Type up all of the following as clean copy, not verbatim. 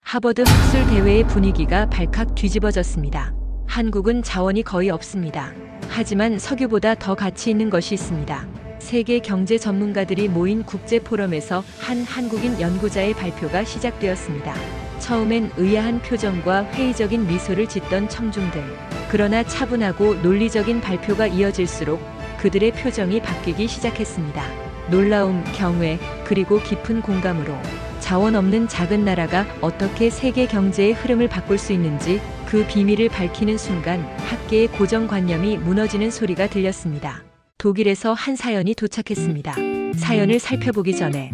하버드 학술 대회의 분위기가 발칵 뒤집어졌습니다. 한국은 자원이 거의 없습니다. 하지만 석유보다 더 가치 있는 것이 있습니다. 세계 경제 전문가들이 모인 국제 포럼에서 한 한국인 연구자의 발표가 시작되었습니다. 처음엔 의아한 표정과 회의적인 미소를 짓던 청중들. 그러나 차분하고 논리적인 발표가 이어질수록 그들의 표정이 바뀌기 시작했습니다. 놀라움, 경외, 그리고 깊은 공감으로 자원 없는 작은 나라가 어떻게 세계 경제의 흐름을 바꿀 수 있는지 그 비밀을 밝히는 순간 학계의 고정관념이 무너지는 소리가 들렸습니다. 독일에서 한 사연이 도착했습니다. 사연을 살펴보기 전에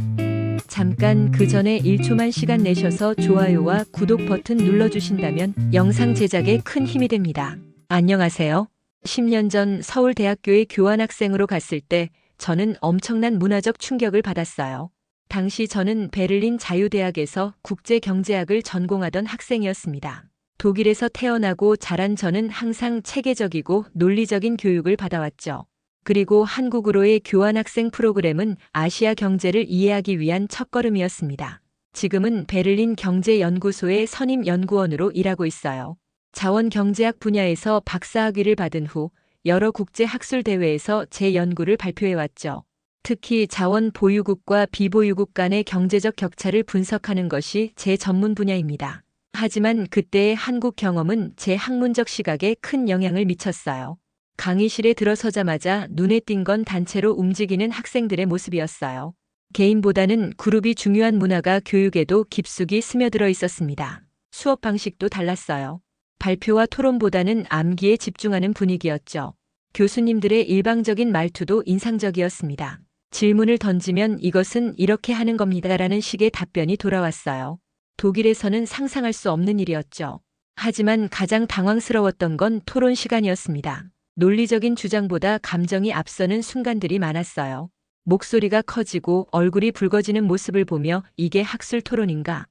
잠깐 그 전에 1초만 시간 내셔서 좋아요와 구독 버튼 눌러주신다면 영상 제작에 큰 힘이 됩니다. 안녕하세요. 10년 전 서울대학교에 교환학생으로 갔을 때 저는 엄청난 문화적 충격을 받았어요. 당시 저는 베를린 자유대학에서 국제경제학을 전공하던 학생이었습니다. 독일에서 태어나고 자란 저는 항상 체계적이고 논리적인 교육을 받아왔죠. 그리고 한국으로의 교환학생 프로그램은 아시아 경제를 이해하기 위한 첫걸음이었습니다. 지금은 베를린 경제연구소의 선임연구원으로 일하고 있어요. 자원경제학 분야에서 박사학위를 받은 후 여러 국제학술대회에서 제 연구를 발표해왔죠. 특히 자원 보유국과 비보유국 간의 경제적 격차를 분석하는 것이 제 전문 분야입니다. 하지만 그때의 한국 경험은 제 학문적 시각에 큰 영향을 미쳤어요. 강의실에 들어서자마자 눈에 띈 건 단체로 움직이는 학생들의 모습이었어요. 개인보다는 그룹이 중요한 문화가 교육에도 깊숙이 스며들어 있었습니다. 수업 방식도 달랐어요. 발표와 토론보다는 암기에 집중하는 분위기였죠. 교수님들의 일방적인 말투도 인상적이었습니다. 질문을 던지면 이것은 이렇게 하는 겁니다라는 식의 답변이 돌아왔어요. 독일에서는 상상할 수 없는 일이었죠. 하지만 가장 당황스러웠던 건 토론 시간이었습니다. 논리적인 주장보다 감정이 앞서는 순간들이 많았어요. 목소리가 커지고 얼굴이 붉어지는 모습을 보며 이게 학술 토론인가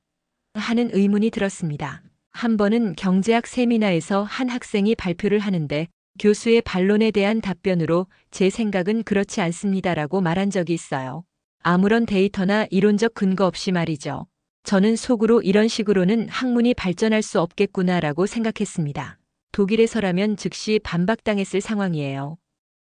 하는 의문이 들었습니다. 한 번은 경제학 세미나에서 한 학생이 발표를 하는데 교수의 반론에 대한 답변으로 제 생각은 그렇지 않습니다라고 말한 적이 있어요. 아무런 데이터나 이론적 근거 없이 말이죠. 저는 속으로 이런 식으로는 학문이 발전할 수 없겠구나라고 생각했습니다. 독일에서라면 즉시 반박당했을 상황이에요.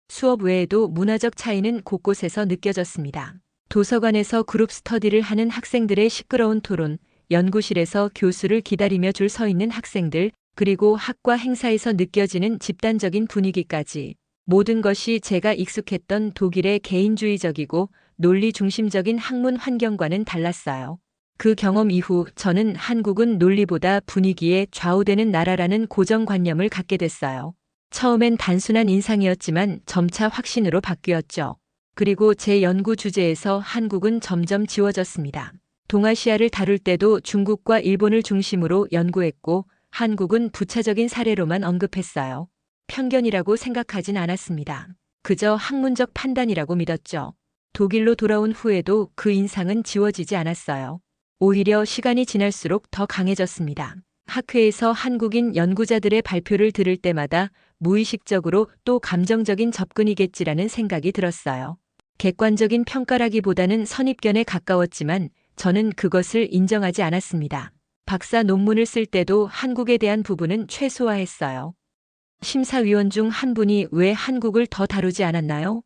수업 외에도 문화적 차이는 곳곳에서 느껴졌습니다. 도서관에서 그룹 스터디를 하는 학생들의 시끄러운 토론, 연구실에서 교수를 기다리며 줄 서 있는 학생들, 그리고 학과 행사에서 느껴지는 집단적인 분위기까지 모든 것이 제가 익숙했던 독일의 개인주의적이고 논리 중심적인 학문 환경과는 달랐어요. 그 경험 이후 저는 한국은 논리보다 분위기에 좌우되는 나라라는 고정관념을 갖게 됐어요. 처음엔 단순한 인상이었지만 점차 확신으로 바뀌었죠. 그리고 제 연구 주제에서 한국은 점점 지워졌습니다. 동아시아를 다룰 때도 중국과 일본을 중심으로 연구했고 한국은 부차적인 사례로만 언급했어요. 편견이라고 생각하진 않았습니다. 그저 학문적 판단이라고 믿었죠. 독일로 돌아온 후에도 그 인상은 지워지지 않았어요. 오히려 시간이 지날수록 더 강해졌습니다. 학회에서 한국인 연구자들의 발표를 들을 때마다 무의식적으로 또 감정적인 접근이겠지라는 생각이 들었어요. 객관적인 평가라기보다는 선입견에 가까웠지만 저는 그것을 인정하지 않았습니다. 박사 논문을 쓸 때도 한국에 대한 부분은 최소화했어요. 심사위원 중 한 분이 왜 한국을 더 다루지 않았나요?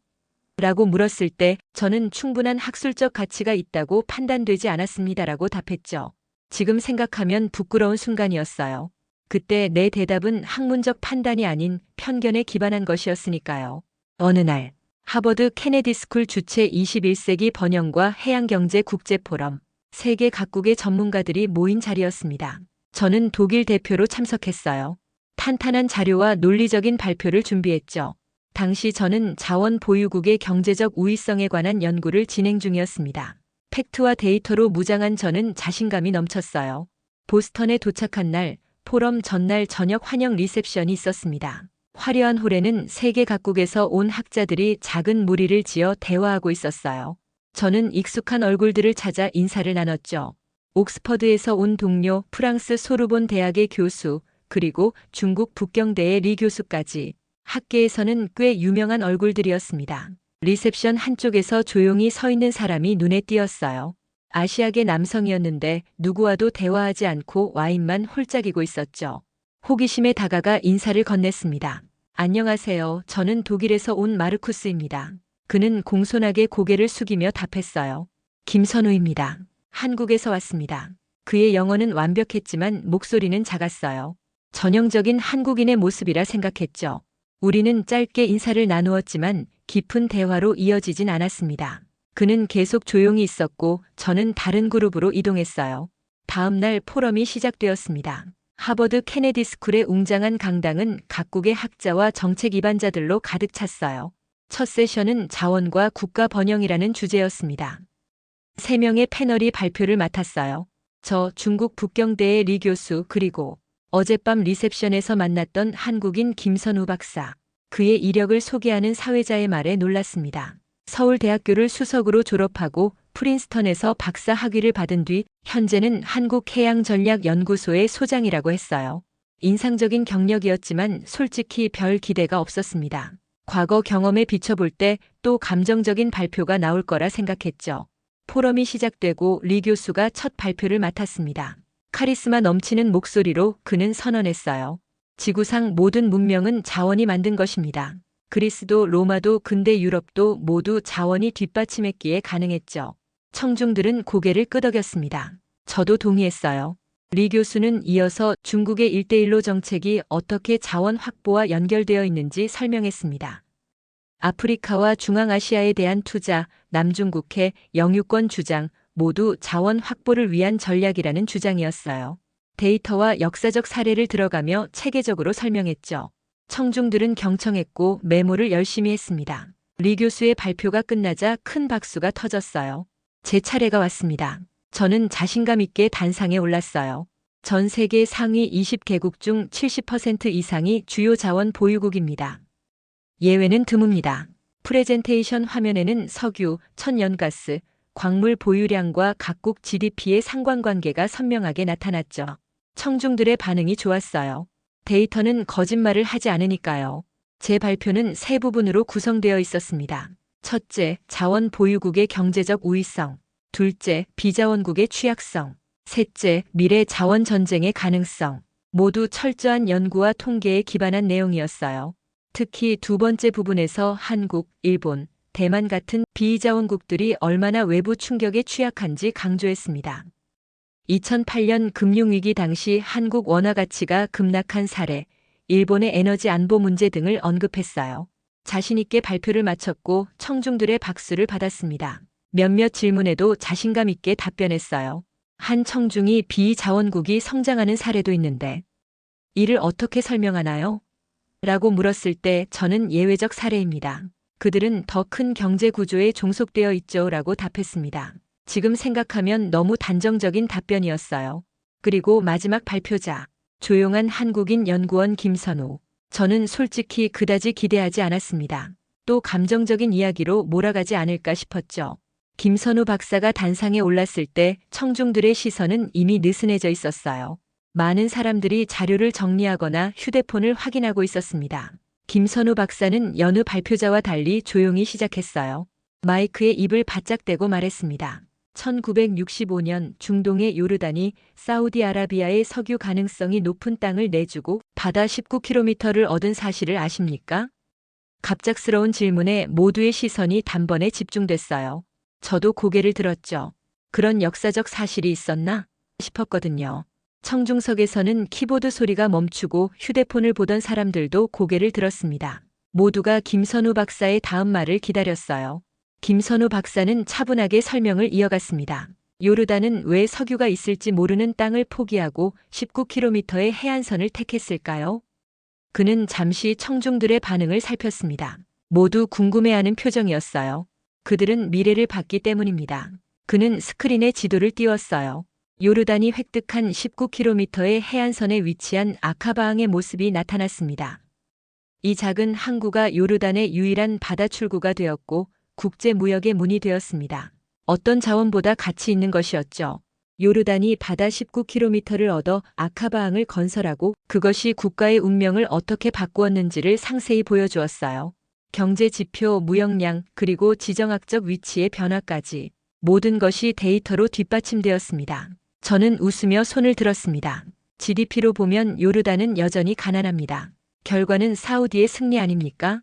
라고 물었을 때 저는 충분한 학술적 가치가 있다고 판단되지 않았습니다라고 답했죠. 지금 생각하면 부끄러운 순간이었어요. 그때 내 대답은 학문적 판단이 아닌 편견에 기반한 것이었으니까요. 어느 날 하버드 케네디 스쿨 주최 21세기 번영과 해양경제 국제포럼, 세계 각국의 전문가들이 모인 자리였습니다. 저는 독일 대표로 참석했어요. 탄탄한 자료와 논리적인 발표를 준비했죠. 당시 저는 자원 보유국의 경제적 우위성에 관한 연구를 진행 중이었습니다. 팩트와 데이터로 무장한 저는 자신감이 넘쳤어요. 보스턴에 도착한 날, 포럼 전날 저녁 환영 리셉션이 있었습니다. 화려한 홀에는 세계 각국에서 온 학자들이 작은 무리를 지어 대화하고 있었어요. 저는 익숙한 얼굴들을 찾아 인사를 나눴죠. 옥스퍼드에서 온 동료, 프랑스 소르본 대학의 교수, 그리고 중국 북경대의 리 교수까지 학계에서는 꽤 유명한 얼굴들이었습니다. 리셉션 한쪽에서 조용히 서 있는 사람이 눈에 띄었어요. 아시아계 남성이었는데 누구와도 대화하지 않고 와인만 홀짝이고 있었죠. 호기심에 다가가 인사를 건넸습니다. 안녕하세요. 저는 독일에서 온 마르쿠스입니다. 그는 공손하게 고개를 숙이며 답했어요. 김선우입니다. 한국에서 왔습니다. 그의 영어는 완벽했지만 목소리는 작았어요. 전형적인 한국인의 모습이라 생각했죠. 우리는 짧게 인사를 나누었지만 깊은 대화로 이어지진 않았습니다. 그는 계속 조용히 있었고 저는 다른 그룹으로 이동했어요. 다음 날 포럼이 시작되었습니다. 하버드 케네디 스쿨의 웅장한 강당은 각국의 학자와 정책 입안자들로 가득 찼어요. 첫 세션은 자원과 국가 번영이라는 주제였습니다. 3명의 패널이 발표를 맡았어요. 저 중국 북경대의 리 교수 그리고 어젯밤 리셉션에서 만났던 한국인 김선우 박사. 그의 이력을 소개하는 사회자의 말에 놀랐습니다. 서울대학교를 수석으로 졸업하고 프린스턴에서 박사 학위를 받은 뒤 현재는 한국해양전략연구소의 소장이라고 했어요. 인상적인 경력이었지만 솔직히 별 기대가 없었습니다. 과거 경험에 비춰볼 때 또 감정적인 발표가 나올 거라 생각했죠. 포럼이 시작되고 리 교수가 첫 발표를 맡았습니다. 카리스마 넘치는 목소리로 그는 선언했어요. 지구상 모든 문명은 자원이 만든 것입니다. 그리스도, 로마도, 근대 유럽도 모두 자원이 뒷받침했기에 가능했죠. 청중들은 고개를 끄덕였습니다. 저도 동의했어요. 리 교수는 이어서 중국의 1대1로 정책이 어떻게 자원 확보와 연결되어 있는지 설명했습니다. 아프리카와 중앙아시아에 대한 투자, 남중국해, 영유권 주장, 모두 자원 확보를 위한 전략이라는 주장이었어요. 데이터와 역사적 사례를 들어가며 체계적으로 설명했죠. 청중들은 경청했고 메모를 열심히 했습니다. 리 교수의 발표가 끝나자 큰 박수가 터졌어요. 제 차례가 왔습니다. 저는 자신감 있게 단상에 올랐어요. 전 세계 상위 20개국 중 70% 이상이 주요 자원 보유국입니다. 예외는 드뭅니다. 프레젠테이션 화면에는 석유, 천연가스, 광물 보유량과 각국 GDP의 상관관계가 선명하게 나타났죠. 청중들의 반응이 좋았어요. 데이터는 거짓말을 하지 않으니까요. 제 발표는 세 부분으로 구성되어 있었습니다. 첫째, 자원 보유국의 경제적 우위성. 둘째, 비자원국의 취약성. 셋째, 미래 자원 전쟁의 가능성. 모두 철저한 연구와 통계에 기반한 내용이었어요. 특히 두 번째 부분에서 한국, 일본, 대만 같은 비자원국들이 얼마나 외부 충격에 취약한지 강조했습니다. 2008년 금융위기 당시 한국 원화 가치가 급락한 사례, 일본의 에너지 안보 문제 등을 언급했어요. 자신 있게 발표를 마쳤고 청중들의 박수를 받았습니다. 몇몇 질문에도 자신감 있게 답변했어요. 한 청중이 비자원국이 성장하는 사례도 있는데 이를 어떻게 설명하나요? 라고 물었을 때 저는 예외적 사례입니다. 그들은 더 큰 경제 구조에 종속되어 있죠 라고 답했습니다. 지금 생각하면 너무 단정적인 답변이었어요. 그리고 마지막 발표자, 조용한 한국인 연구원 김선우. 저는 솔직히 그다지 기대하지 않았습니다. 또 감정적인 이야기로 몰아가지 않을까 싶었죠. 김선우 박사가 단상에 올랐을 때 청중들의 시선은 이미 느슨해져 있었어요. 많은 사람들이 자료를 정리하거나 휴대폰을 확인하고 있었습니다. 김선우 박사는 여느 발표자와 달리 조용히 시작했어요. 마이크에 입을 바짝 대고 말했습니다. 1965년 중동의 요르단이 사우디아라비아의 석유 가능성이 높은 땅을 내주고 바다 19km를 얻은 사실을 아십니까? 갑작스러운 질문에 모두의 시선이 단번에 집중됐어요. 저도 고개를 들었죠. 그런 역사적 사실이 있었나 싶었거든요. 청중석에서는 키보드 소리가 멈추고 휴대폰을 보던 사람들도 고개를 들었습니다. 모두가 김선우 박사의 다음 말을 기다렸어요. 김선우 박사는 차분하게 설명을 이어갔습니다. 요르단은 왜 석유가 있을지 모르는 땅을 포기하고 19km의 해안선을 택했을까요? 그는 잠시 청중들의 반응을 살폈습니다. 모두 궁금해하는 표정이었어요. 그들은 미래를 봤기 때문입니다. 그는 스크린에 지도를 띄웠어요. 요르단이 획득한 19km의 해안선에 위치한 아카바항의 모습이 나타났습니다. 이 작은 항구가 요르단의 유일한 바다 출구가 되었고 국제 무역의 문이 되었습니다. 어떤 자원보다 가치 있는 것이었죠. 요르단이 바다 19km를 얻어 아카바항을 건설하고 그것이 국가의 운명을 어떻게 바꾸었는지를 상세히 보여주었어요. 경제 지표, 무역량, 그리고 지정학적 위치의 변화까지 모든 것이 데이터로 뒷받침되었습니다. 저는 웃으며 손을 들었습니다. GDP로 보면 요르단은 여전히 가난합니다. 결과는 사우디의 승리 아닙니까?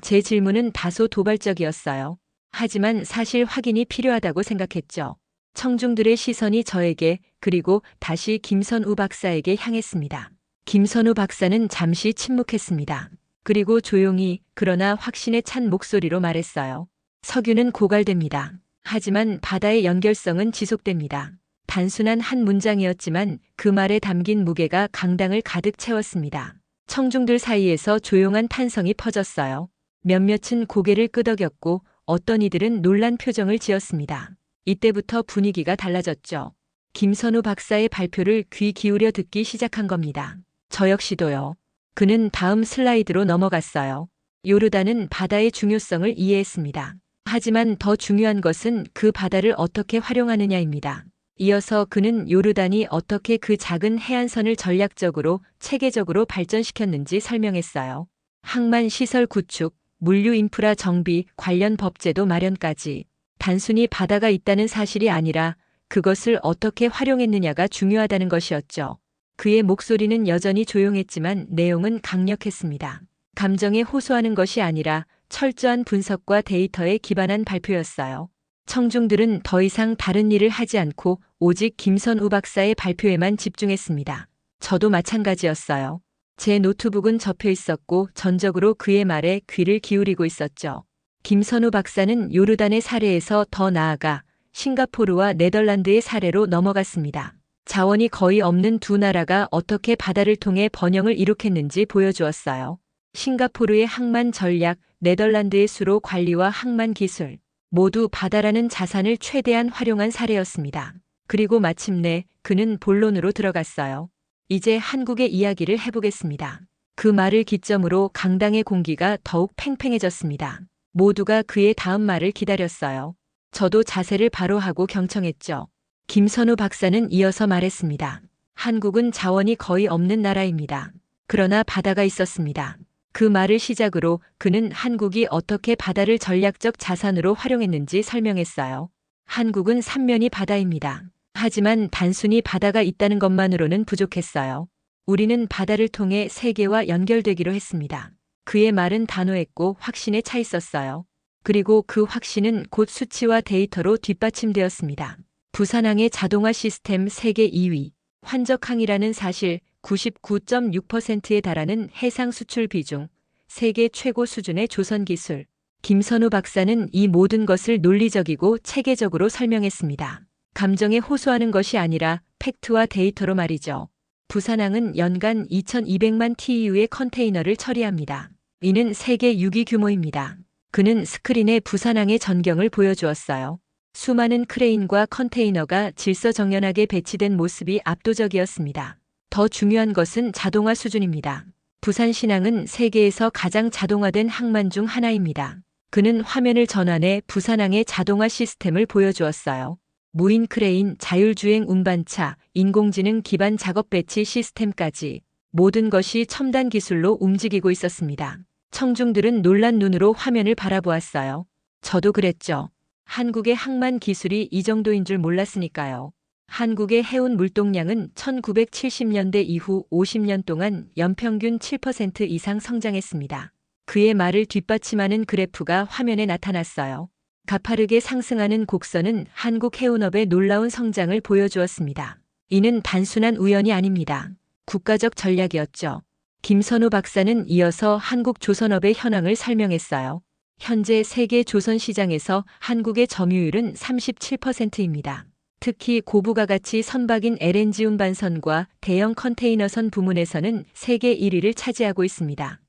제 질문은 다소 도발적이었어요. 하지만 사실 확인이 필요하다고 생각했죠. 청중들의 시선이 저에게 그리고 다시 김선우 박사에게 향했습니다. 김선우 박사는 잠시 침묵했습니다. 그리고 조용히 그러나 확신에 찬 목소리로 말했어요. 석유는 고갈됩니다. 하지만 바다의 연결성은 지속됩니다. 단순한 한 문장이었지만 그 말에 담긴 무게가 강당을 가득 채웠습니다. 청중들 사이에서 조용한 탄성이 퍼졌어요. 몇몇은 고개를 끄덕였고 어떤 이들은 놀란 표정을 지었습니다. 이때부터 분위기가 달라졌죠. 김선우 박사의 발표를 귀 기울여 듣기 시작한 겁니다. 저 역시도요. 그는 다음 슬라이드로 넘어갔어요. 요르단은 바다의 중요성을 이해했습니다. 하지만 더 중요한 것은 그 바다를 어떻게 활용하느냐입니다. 이어서 그는 요르단이 어떻게 그 작은 해안선을 전략적으로 체계적으로 발전시켰는지 설명했어요. 항만 시설 구축, 물류 인프라 정비, 관련 법제도 마련까지. 단순히 바다가 있다는 사실이 아니라 그것을 어떻게 활용했느냐가 중요하다는 것이었죠. 그의 목소리는 여전히 조용했지만 내용은 강력했습니다. 감정에 호소하는 것이 아니라 철저한 분석과 데이터에 기반한 발표였어요. 청중들은 더 이상 다른 일을 하지 않고 오직 김선우 박사의 발표에만 집중했습니다. 저도 마찬가지였어요. 제 노트북은 접혀 있었고 전적으로 그의 말에 귀를 기울이고 있었죠. 김선우 박사는 요르단의 사례에서 더 나아가 싱가포르와 네덜란드의 사례로 넘어갔습니다. 자원이 거의 없는 두 나라가 어떻게 바다를 통해 번영을 이룩했는지 보여주었어요. 싱가포르의 항만 전략, 네덜란드의 수로 관리와 항만 기술, 모두 바다라는 자산을 최대한 활용한 사례였습니다. 그리고 마침내 그는 본론으로 들어갔어요. 이제 한국의 이야기를 해보겠습니다. 그 말을 기점으로 강당의 공기가 더욱 팽팽해졌습니다. 모두가 그의 다음 말을 기다렸어요. 저도 자세를 바로 하고 경청했죠. 김선우 박사는 이어서 말했습니다. 한국은 자원이 거의 없는 나라입니다. 그러나 바다가 있었습니다. 그 말을 시작으로 그는 한국이 어떻게 바다를 전략적 자산으로 활용했는지 설명했어요. 한국은 삼면이 바다입니다. 하지만 단순히 바다가 있다는 것만으로는 부족했어요. 우리는 바다를 통해 세계와 연결되기로 했습니다. 그의 말은 단호했고 확신에 차 있었어요. 그리고 그 확신은 곧 수치와 데이터로 뒷받침되었습니다. 부산항의 자동화 시스템 세계 2위, 환적항이라는 사실, 99.6%에 달하는 해상 수출 비중, 세계 최고 수준의 조선 기술. 김선우 박사는 이 모든 것을 논리적이고 체계적으로 설명했습니다. 감정에 호소하는 것이 아니라 팩트와 데이터로 말이죠. 부산항은 연간 2200만 TEU의 컨테이너를 처리합니다. 이는 세계 6위 규모입니다. 그는 스크린에 부산항의 전경을 보여주었어요. 수많은 크레인과 컨테이너가 질서정연하게 배치된 모습이 압도적이었습니다. 더 중요한 것은 자동화 수준입니다. 부산신항은 세계에서 가장 자동화된 항만 중 하나입니다. 그는 화면을 전환해 부산항의 자동화 시스템을 보여주었어요. 무인 크레인, 자율주행 운반차, 인공지능 기반 작업 배치 시스템까지 모든 것이 첨단 기술로 움직이고 있었습니다. 청중들은 놀란 눈으로 화면을 바라보았어요. 저도 그랬죠. 한국의 항만 기술이 이 정도인 줄 몰랐으니까요. 한국의 해운 물동량은 1970년대 이후 50년 동안 연평균 7% 이상 성장했습니다. 그의 말을 뒷받침하는 그래프가 화면에 나타났어요. 가파르게 상승하는 곡선은 한국 해운업의 놀라운 성장을 보여주었습니다. 이는 단순한 우연이 아닙니다. 국가적 전략이었죠. 김선우 박사는 이어서 한국 조선업의 현황을 설명했어요. 현재 세계 조선 시장에서 한국의 점유율은 37%입니다. 특히 고부가가치 선박인 LNG 운반선과 대형 컨테이너선 부문에서는 세계 1위를 차지하고 있습니다.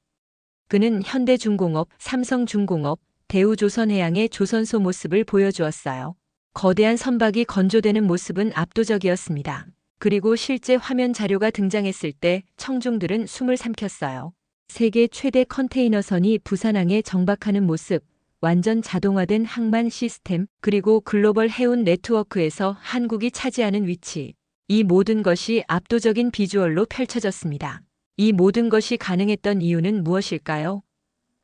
그는 현대중공업, 삼성중공업, 대우조선해양의 조선소 모습을 보여주었어요. 거대한 선박이 건조되는 모습은 압도적이었습니다. 그리고 실제 화면 자료가 등장했을 때 청중들은 숨을 삼켰어요. 세계 최대 컨테이너선이 부산항에 정박하는 모습, 완전 자동화된 항만 시스템, 그리고 글로벌 해운 네트워크에서 한국이 차지하는 위치. 이 모든 것이 압도적인 비주얼로 펼쳐졌습니다. 이 모든 것이 가능했던 이유는 무엇일까요?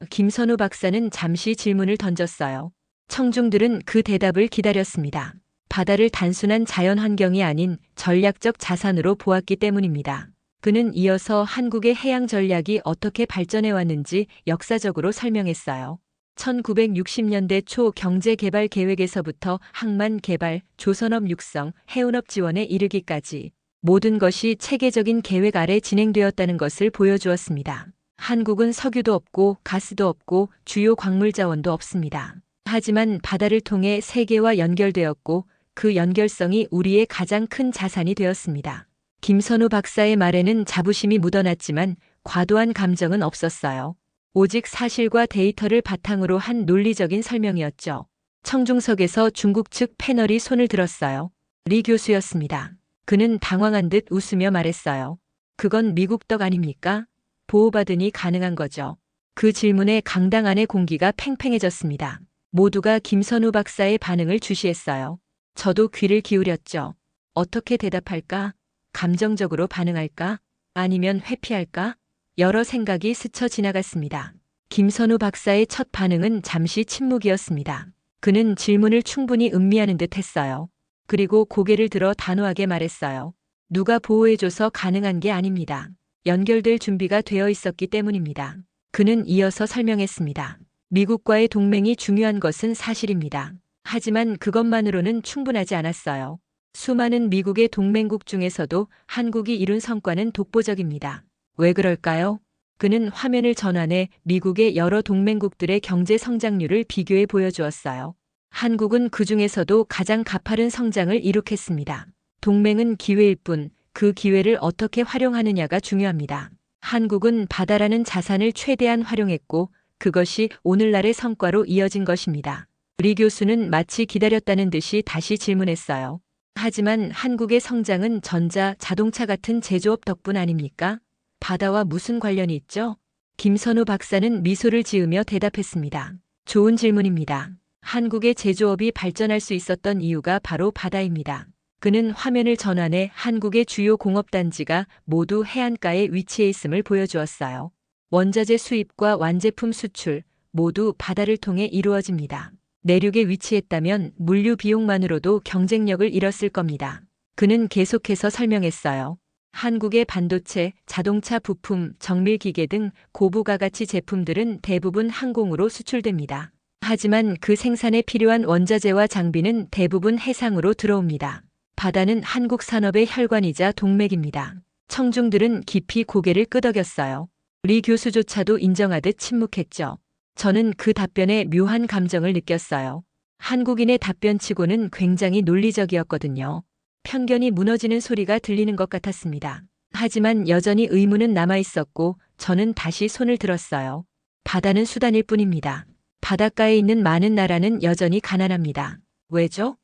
김선우 박사는 잠시 질문을 던졌어요. 청중들은 그 대답을 기다렸습니다. 바다를 단순한 자연 환경이 아닌 전략적 자산으로 보았기 때문입니다. 그는 이어서 한국의 해양 전략이 어떻게 발전해 왔는지 역사적으로 설명했어요. 1960년대 초 경제개발 계획에서부터 항만 개발, 조선업 육성, 해운업 지원에 이르기까지 모든 것이 체계적인 계획 아래 진행되었다는 것을 보여주었습니다. 한국은 석유도 없고 가스도 없고 주요 광물 자원도 없습니다. 하지만 바다를 통해 세계와 연결되었고 그 연결성이 우리의 가장 큰 자산이 되었습니다. 김선우 박사의 말에는 자부심이 묻어났지만 과도한 감정은 없었어요. 오직 사실과 데이터를 바탕으로 한 논리적인 설명이었죠. 청중석에서 중국 측 패널이 손을 들었어요. 리 교수였습니다. 그는 당황한 듯 웃으며 말했어요. 그건 미국 떡 아닙니까? 보호받으니 가능한 거죠. 그 질문에 강당 안의 공기가 팽팽해졌습니다. 모두가 김선우 박사의 반응을 주시했어요. 저도 귀를 기울였죠. 어떻게 대답할까? 감정적으로 반응할까? 아니면 회피할까? 여러 생각이 스쳐 지나갔습니다. 김선우 박사의 첫 반응은 잠시 침묵이었습니다. 그는 질문을 충분히 음미하는 듯 했어요. 그리고 고개를 들어 단호하게 말했어요. 누가 보호해줘서 가능한 게 아닙니다. 연결될 준비가 되어 있었기 때문입니다. 그는 이어서 설명했습니다. 미국과의 동맹이 중요한 것은 사실입니다. 하지만 그것만으로는 충분하지 않았어요. 수많은 미국의 동맹국 중에서도 한국이 이룬 성과는 독보적입니다. 왜 그럴까요? 그는 화면을 전환해 미국의 여러 동맹국들의 경제 성장률을 비교해 보여주었어요. 한국은 그 중에서도 가장 가파른 성장을 이룩했습니다. 동맹은 기회일 뿐 그 기회를 어떻게 활용하느냐가 중요합니다. 한국은 바다라는 자산을 최대한 활용했고 그것이 오늘날의 성과로 이어진 것입니다. 리 교수는 마치 기다렸다는 듯이 다시 질문했어요. 하지만 한국의 성장은 전자, 자동차 같은 제조업 덕분 아닙니까? 바다와 무슨 관련이 있죠? 김선우 박사는 미소를 지으며 대답했습니다. 좋은 질문입니다. 한국의 제조업이 발전할 수 있었던 이유가 바로 바다입니다. 그는 화면을 전환해 한국의 주요 공업단지가 모두 해안가에 위치해 있음을 보여주었어요. 원자재 수입과 완제품 수출 모두 바다를 통해 이루어집니다. 내륙에 위치했다면 물류 비용만으로도 경쟁력을 잃었을 겁니다. 그는 계속해서 설명했어요. 한국의 반도체, 자동차 부품, 정밀기계 등 고부가 가치 제품들은 대부분 항공으로 수출됩니다. 하지만 그 생산에 필요한 원자재와 장비는 대부분 해상으로 들어옵니다. 바다는 한국 산업의 혈관이자 동맥입니다. 청중들은 깊이 고개를 끄덕였어요. 리 교수조차도 인정하듯 침묵했죠. 저는 그 답변에 묘한 감정을 느꼈어요. 한국인의 답변치고는 굉장히 논리적이었거든요. 편견이 무너지는 소리가 들리는 것 같았습니다. 하지만 여전히 의문은 남아있었고 저는 다시 손을 들었어요. 바다는 수단일 뿐입니다. 바닷가에 있는 많은 나라는 여전히 가난합니다. 왜죠?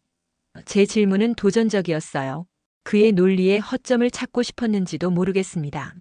제 질문은 도전적이었어요. 그의 논리에 허점을 찾고 싶었는지도 모르겠습니다.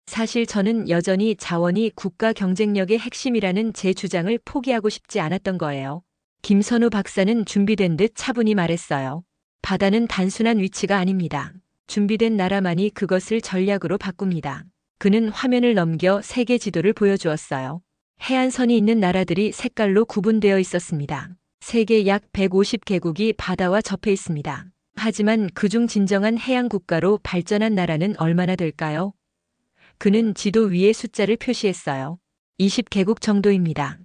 사실 저는 여전히 자원이 국가 경쟁력의 핵심이라는 제 주장을 포기하고 싶지 않았던 거예요. 김선우 박사는 준비된 듯 차분히 말했어요. 바다는 단순한 위치가 아닙니다. 준비된 나라만이 그것을 전략으로 바꿉니다. 그는 화면을 넘겨 세계 지도를 보여주었어요. 해안선이 있는 나라들이 색깔로 구분되어 있었습니다. 세계 약 150개국이 바다와 접해 있습니다. 하지만 그중 진정한 해양 국가로 발전한 나라는 얼마나 될까요? 그는 지도 위에 숫자를 표시했어요. 20개국 정도입니다.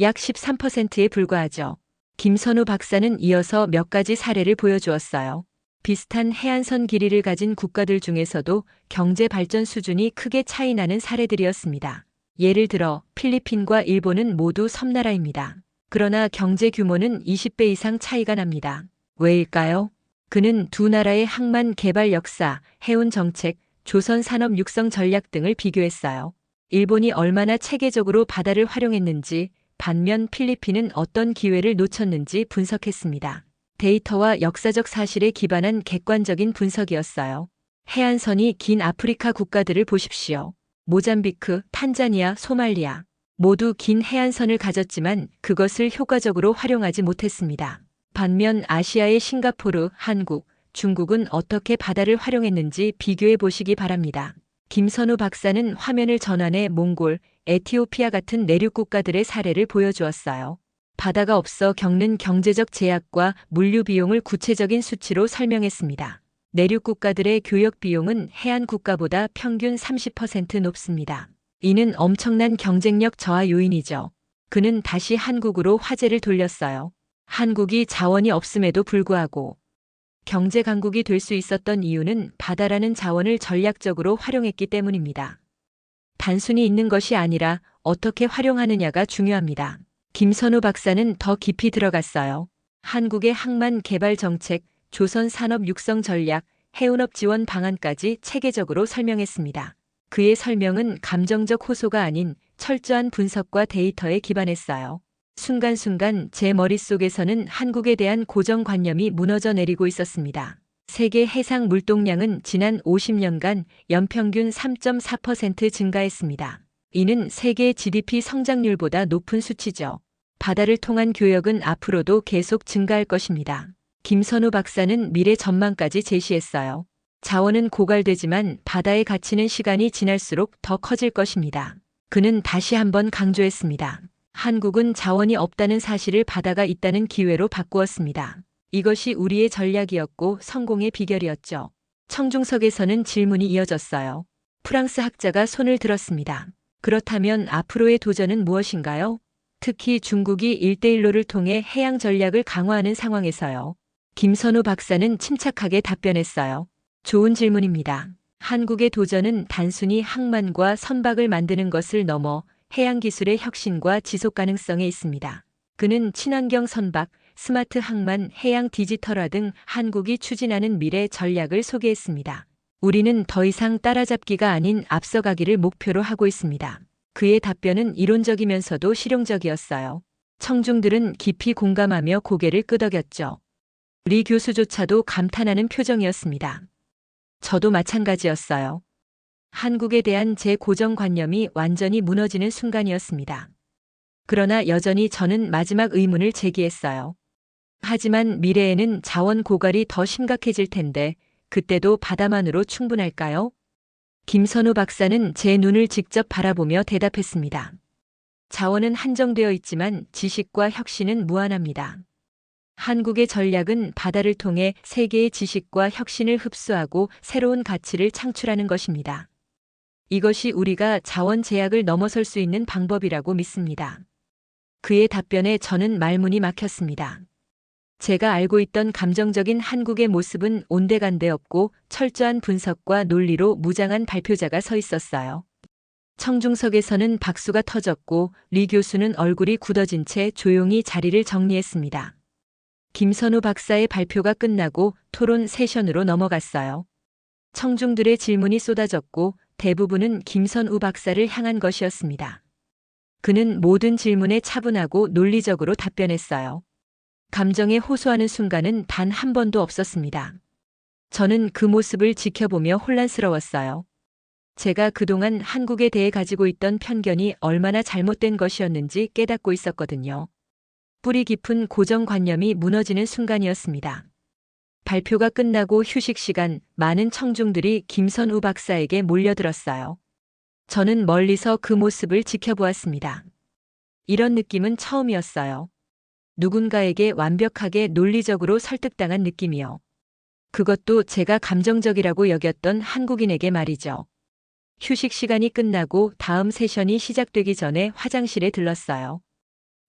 약 13%에 불과하죠. 김선우 박사는 이어서 몇 가지 사례를 보여주었어요. 비슷한 해안선 길이를 가진 국가들 중에서도 경제 발전 수준이 크게 차이 나는 사례들이었습니다. 예를 들어 필리핀과 일본은 모두 섬나라입니다. 그러나 경제 규모는 20배 이상 차이가 납니다. 왜일까요? 그는 두 나라의 항만 개발 역사, 해운 정책, 조선 산업 육성 전략 등을 비교했어요. 일본이 얼마나 체계적으로 바다를 활용했는지, 반면 필리핀은 어떤 기회를 놓쳤는지 분석했습니다. 데이터와 역사적 사실에 기반한 객관적인 분석이었어요. 해안선이 긴 아프리카 국가들을 보십시오. 모잠비크, 탄자니아, 소말리아. 모두 긴 해안선을 가졌지만 그것을 효과적으로 활용하지 못했습니다. 반면 아시아의 싱가포르, 한국, 중국은 어떻게 바다를 활용했는지 비교해 보시기 바랍니다. 김선우 박사는 화면을 전환해 몽골, 에티오피아 같은 내륙 국가들의 사례를 보여주었어요. 바다가 없어 겪는 경제적 제약과 물류 비용을 구체적인 수치로 설명했습니다. 내륙 국가들의 교역 비용은 해안 국가보다 평균 30% 높습니다. 이는 엄청난 경쟁력 저하 요인이죠. 그는 다시 한국으로 화제를 돌렸어요. 한국이 자원이 없음에도 불구하고 경제 강국이 될 수 있었던 이유는 바다라는 자원을 전략적으로 활용했기 때문입니다. 단순히 있는 것이 아니라 어떻게 활용하느냐가 중요합니다. 김선우 박사는 더 깊이 들어갔어요. 한국의 항만 개발 정책, 조선 산업 육성 전략, 해운업 지원 방안까지 체계적으로 설명했습니다. 그의 설명은 감정적 호소가 아닌 철저한 분석과 데이터에 기반했어요. 순간순간 제 머릿속에서는 한국에 대한 고정관념이 무너져 내리고 있었습니다. 세계 해상 물동량은 지난 50년간 연평균 3.4% 증가했습니다. 이는 세계 GDP 성장률보다 높은 수치죠. 바다를 통한 교역은 앞으로도 계속 증가할 것입니다. 김선우 박사는 미래 전망까지 제시했어요. 자원은 고갈되지만 바다의 가치는 시간이 지날수록 더 커질 것입니다. 그는 다시 한번 강조했습니다. 한국은 자원이 없다는 사실을 바다가 있다는 기회로 바꾸었습니다. 이것이 우리의 전략이었고 성공의 비결이었죠. 청중석에서는 질문이 이어졌어요. 프랑스 학자가 손을 들었습니다. 그렇다면 앞으로의 도전은 무엇인가요? 특히 중국이 1대1로를 통해 해양 전략을 강화하는 상황에서요. 김선우 박사는 침착하게 답변했어요. 좋은 질문입니다. 한국의 도전은 단순히 항만과 선박을 만드는 것을 넘어 해양 기술의 혁신과 지속 가능성에 있습니다. 그는 친환경 선박, 스마트 항만, 해양 디지털화 등 한국이 추진하는 미래 전략을 소개했습니다. 우리는 더 이상 따라잡기가 아닌 앞서가기를 목표로 하고 있습니다. 그의 답변은 이론적이면서도 실용적이었어요. 청중들은 깊이 공감하며 고개를 끄덕였죠. 리 교수조차도 감탄하는 표정이었습니다. 저도 마찬가지였어요. 한국에 대한 제 고정관념이 완전히 무너지는 순간이었습니다. 그러나 여전히 저는 마지막 의문을 제기했어요. 하지만 미래에는 자원 고갈이 더 심각해질 텐데 그때도 바다만으로 충분할까요? 김선우 박사는 제 눈을 직접 바라보며 대답했습니다. 자원은 한정되어 있지만 지식과 혁신은 무한합니다. 한국의 전략은 바다를 통해 세계의 지식과 혁신을 흡수하고 새로운 가치를 창출하는 것입니다. 이것이 우리가 자원 제약을 넘어설 수 있는 방법이라고 믿습니다. 그의 답변에 저는 말문이 막혔습니다. 제가 알고 있던 감정적인 한국의 모습은 온데간데 없고 철저한 분석과 논리로 무장한 발표자가 서 있었어요. 청중석에서는 박수가 터졌고 리 교수는 얼굴이 굳어진 채 조용히 자리를 정리했습니다. 김선우 박사의 발표가 끝나고 토론 세션으로 넘어갔어요. 청중들의 질문이 쏟아졌고 대부분은 김선우 박사를 향한 것이었습니다. 그는 모든 질문에 차분하고 논리적으로 답변했어요. 감정에 호소하는 순간은 단 한 번도 없었습니다. 저는 그 모습을 지켜보며 혼란스러웠어요. 제가 그동안 한국에 대해 가지고 있던 편견이 얼마나 잘못된 것이었는지 깨닫고 있었거든요. 뿌리 깊은 고정관념이 무너지는 순간이었습니다. 발표가 끝나고 휴식 시간, 많은 청중들이 김선우 박사에게 몰려들었어요. 저는 멀리서 그 모습을 지켜보았습니다. 이런 느낌은 처음이었어요. 누군가에게 완벽하게 논리적으로 설득당한 느낌이요. 그것도 제가 감정적이라고 여겼던 한국인에게 말이죠. 휴식 시간이 끝나고 다음 세션이 시작되기 전에 화장실에 들렀어요.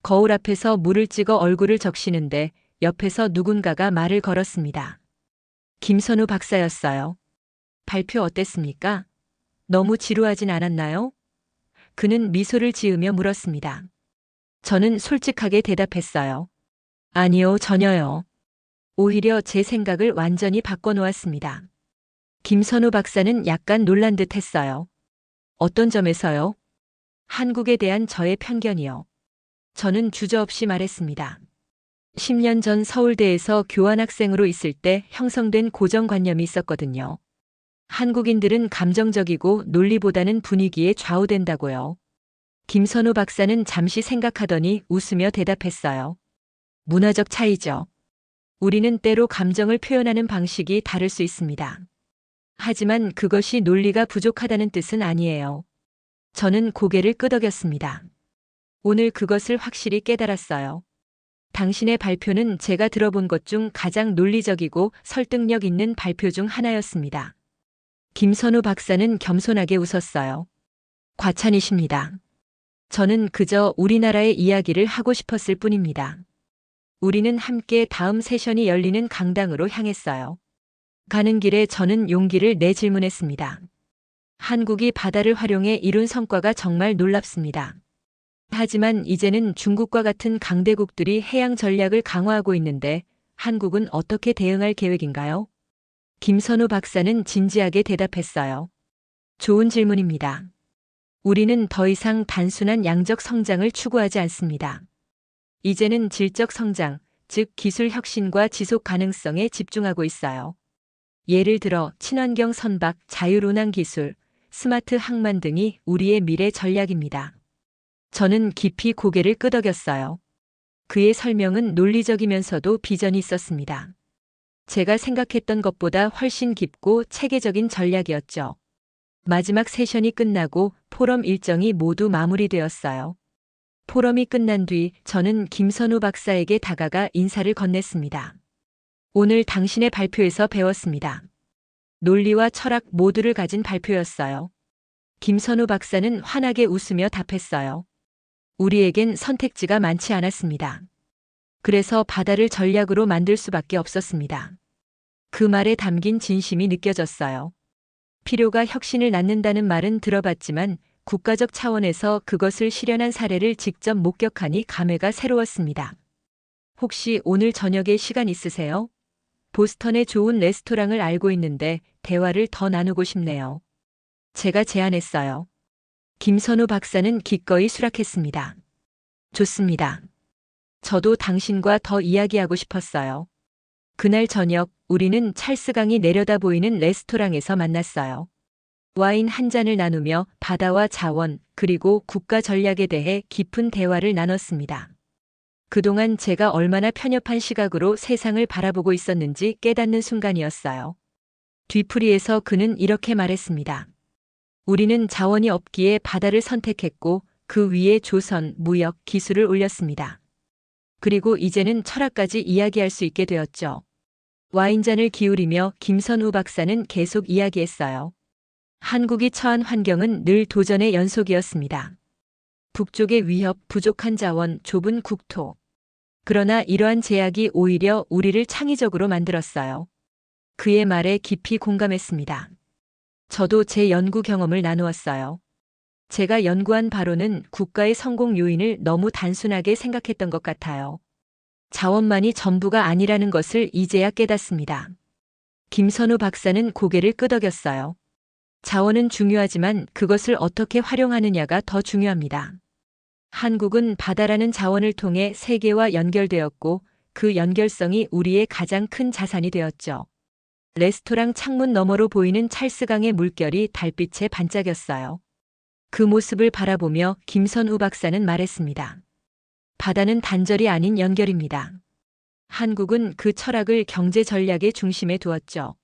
거울 앞에서 물을 찍어 얼굴을 적시는데 옆에서 누군가가 말을 걸었습니다. 김선우 박사였어요. 발표 어땠습니까? 너무 지루하진 않았나요? 그는 미소를 지으며 물었습니다. 저는 솔직하게 대답했어요. 아니요, 전혀요. 오히려 제 생각을 완전히 바꿔놓았습니다. 김선우 박사는 약간 놀란 듯 했어요. 어떤 점에서요? 한국에 대한 저의 편견이요. 저는 주저없이 말했습니다. 10년 전 서울대에서 교환학생으로 있을 때 형성된 고정관념이 있었거든요. 한국인들은 감정적이고 논리보다는 분위기에 좌우된다고요. 김선우 박사는 잠시 생각하더니 웃으며 대답했어요. 문화적 차이죠. 우리는 때로 감정을 표현하는 방식이 다를 수 있습니다. 하지만 그것이 논리가 부족하다는 뜻은 아니에요. 저는 고개를 끄덕였습니다. 오늘 그것을 확실히 깨달았어요. 당신의 발표는 제가 들어본 것 중 가장 논리적이고 설득력 있는 발표 중 하나였습니다. 김선우 박사는 겸손하게 웃었어요. 과찬이십니다. 저는 그저 우리나라의 이야기를 하고 싶었을 뿐입니다. 우리는 함께 다음 세션이 열리는 강당으로 향했어요. 가는 길에 저는 용기를 내 질문했습니다. 한국이 바다를 활용해 이룬 성과가 정말 놀랍습니다. 하지만 이제는 중국과 같은 강대국들이 해양 전략을 강화하고 있는데 한국은 어떻게 대응할 계획인가요? 김선우 박사는 진지하게 대답했어요. 좋은 질문입니다. 우리는 더 이상 단순한 양적 성장을 추구하지 않습니다. 이제는 질적 성장, 즉 기술 혁신과 지속 가능성에 집중하고 있어요. 예를 들어 친환경 선박, 자율운항 기술, 스마트 항만 등이 우리의 미래 전략입니다. 저는 깊이 고개를 끄덕였어요. 그의 설명은 논리적이면서도 비전이 있었습니다. 제가 생각했던 것보다 훨씬 깊고 체계적인 전략이었죠. 마지막 세션이 끝나고 포럼 일정이 모두 마무리되었어요. 포럼이 끝난 뒤 저는 김선우 박사에게 다가가 인사를 건넸습니다. 오늘 당신의 발표에서 배웠습니다. 논리와 철학 모두를 가진 발표였어요. 김선우 박사는 환하게 웃으며 답했어요. 우리에겐 선택지가 많지 않았습니다. 그래서 바다를 전략으로 만들 수밖에 없었습니다. 그 말에 담긴 진심이 느껴졌어요. 필요가 혁신을 낳는다는 말은 들어봤지만 국가적 차원에서 그것을 실현한 사례를 직접 목격하니 감회가 새로웠습니다. 혹시 오늘 저녁에 시간 있으세요? 보스턴의 좋은 레스토랑을 알고 있는데 대화를 더 나누고 싶네요. 제가 제안했어요. 김선우 박사는 기꺼이 수락했습니다. 좋습니다. 저도 당신과 더 이야기하고 싶었어요. 그날 저녁 우리는 찰스강이 내려다 보이는 레스토랑에서 만났어요. 와인 한 잔을 나누며 바다와 자원 그리고 국가 전략에 대해 깊은 대화를 나눴습니다. 그동안 제가 얼마나 편협한 시각으로 세상을 바라보고 있었는지 깨닫는 순간이었어요. 뒤풀이에서 그는 이렇게 말했습니다. 우리는 자원이 없기에 바다를 선택했고 그 위에 조선, 무역, 기술을 올렸습니다. 그리고 이제는 철학까지 이야기할 수 있게 되었죠. 와인잔을 기울이며 김선우 박사는 계속 이야기했어요. 한국이 처한 환경은 늘 도전의 연속이었습니다. 북쪽의 위협, 부족한 자원, 좁은 국토. 그러나 이러한 제약이 오히려 우리를 창의적으로 만들었어요. 그의 말에 깊이 공감했습니다. 저도 제 연구 경험을 나누었어요. 제가 연구한 바로는 국가의 성공 요인을 너무 단순하게 생각했던 것 같아요. 자원만이 전부가 아니라는 것을 이제야 깨닫습니다. 김선우 박사는 고개를 끄덕였어요. 자원은 중요하지만 그것을 어떻게 활용하느냐가 더 중요합니다. 한국은 바다라는 자원을 통해 세계와 연결되었고 그 연결성이 우리의 가장 큰 자산이 되었죠. 레스토랑 창문 너머로 보이는 찰스강의 물결이 달빛에 반짝였어요. 그 모습을 바라보며 김선우 박사는 말했습니다. 바다는 단절이 아닌 연결입니다. 한국은 그 철학을 경제 전략의 중심에 두었죠.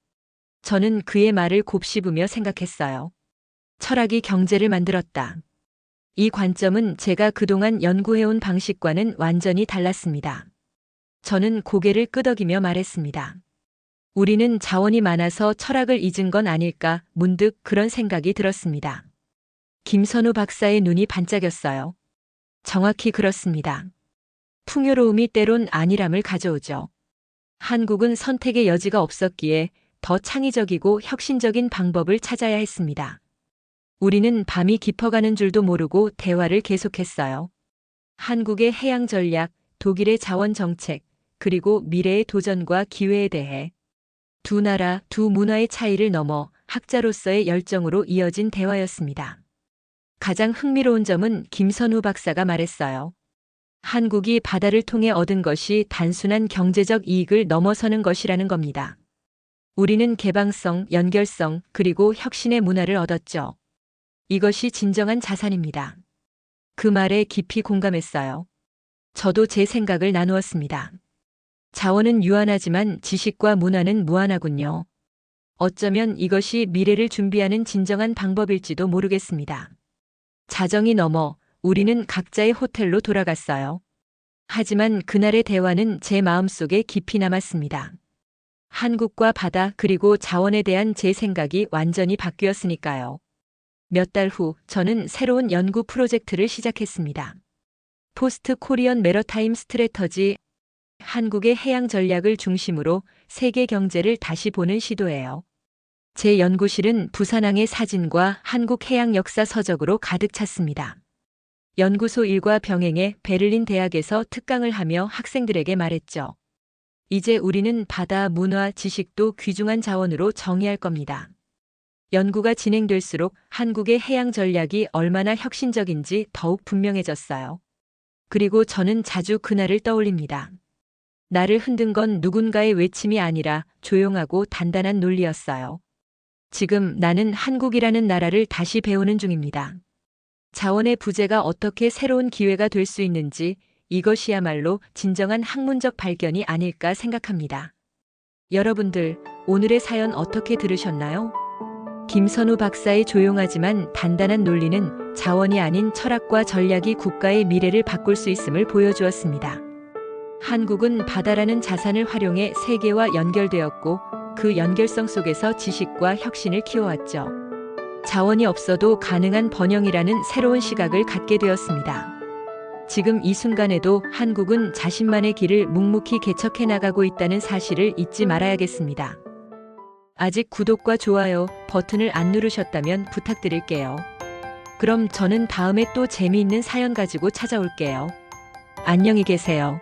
저는 그의 말을 곱씹으며 생각했어요. 철학이 경제를 만들었다. 이 관점은 제가 그동안 연구해온 방식과는 완전히 달랐습니다. 저는 고개를 끄덕이며 말했습니다. 우리는 자원이 많아서 철학을 잊은 건 아닐까 문득 그런 생각이 들었습니다. 김선우 박사의 눈이 반짝였어요. 정확히 그렇습니다. 풍요로움이 때론 안일함을 가져오죠. 한국은 선택의 여지가 없었기에 더 창의적이고 혁신적인 방법을 찾아야 했습니다. 우리는 밤이 깊어가는 줄도 모르고 대화를 계속했어요. 한국의 해양 전략, 독일의 자원 정책, 그리고 미래의 도전과 기회에 대해 두 나라, 두 문화의 차이를 넘어 학자로서의 열정으로 이어진 대화였습니다. 가장 흥미로운 점은 김선우 박사가 말했어요. 한국이 바다를 통해 얻은 것이 단순한 경제적 이익을 넘어서는 것이라는 겁니다. 우리는 개방성, 연결성, 그리고 혁신의 문화를 얻었죠. 이것이 진정한 자산입니다. 그 말에 깊이 공감했어요. 저도 제 생각을 나누었습니다. 자원은 유한하지만 지식과 문화는 무한하군요. 어쩌면 이것이 미래를 준비하는 진정한 방법일지도 모르겠습니다. 자정이 넘어 우리는 각자의 호텔로 돌아갔어요. 하지만 그날의 대화는 제 마음속에 깊이 남았습니다. 한국과 바다 그리고 자원에 대한 제 생각이 완전히 바뀌었으니까요. 몇 달 후 저는 새로운 연구 프로젝트를 시작했습니다. 포스트 코리언 메러타임 스트래터지, 한국의 해양 전략을 중심으로 세계 경제를 다시 보는 시도예요. 제 연구실은 부산항의 사진과 한국 해양 역사 서적으로 가득 찼습니다. 연구소 일과 병행해 베를린 대학에서 특강을 하며 학생들에게 말했죠. 이제 우리는 바다 문화 지식도 귀중한 자원으로 정의할 겁니다. 연구가 진행될수록 한국의 해양 전략이 얼마나 혁신적인지 더욱 분명해졌어요. 그리고 저는 자주 그날을 떠올립니다. 나를 흔든 건 누군가의 외침이 아니라 조용하고 단단한 논리였어요. 지금 나는 한국이라는 나라를 다시 배우는 중입니다. 자원의 부재가 어떻게 새로운 기회가 될 수 있는지, 이것이야말로 진정한 학문적 발견이 아닐까 생각합니다. 여러분들, 오늘의 사연 어떻게 들으셨나요? 김선우 박사의 조용하지만 단단한 논리는 자원이 아닌 철학과 전략이 국가의 미래를 바꿀 수 있음을 보여주었습니다. 한국은 바다라는 자산을 활용해 세계와 연결되었고 그 연결성 속에서 지식과 혁신을 키워왔죠. 자원이 없어도 가능한 번영이라는 새로운 시각을 갖게 되었습니다. 지금 이 순간에도 한국은 자신만의 길을 묵묵히 개척해 나가고 있다는 사실을 잊지 말아야겠습니다. 아직 구독과 좋아요 버튼을 안 누르셨다면 부탁드릴게요. 그럼 저는 다음에 또 재미있는 사연 가지고 찾아올게요. 안녕히 계세요.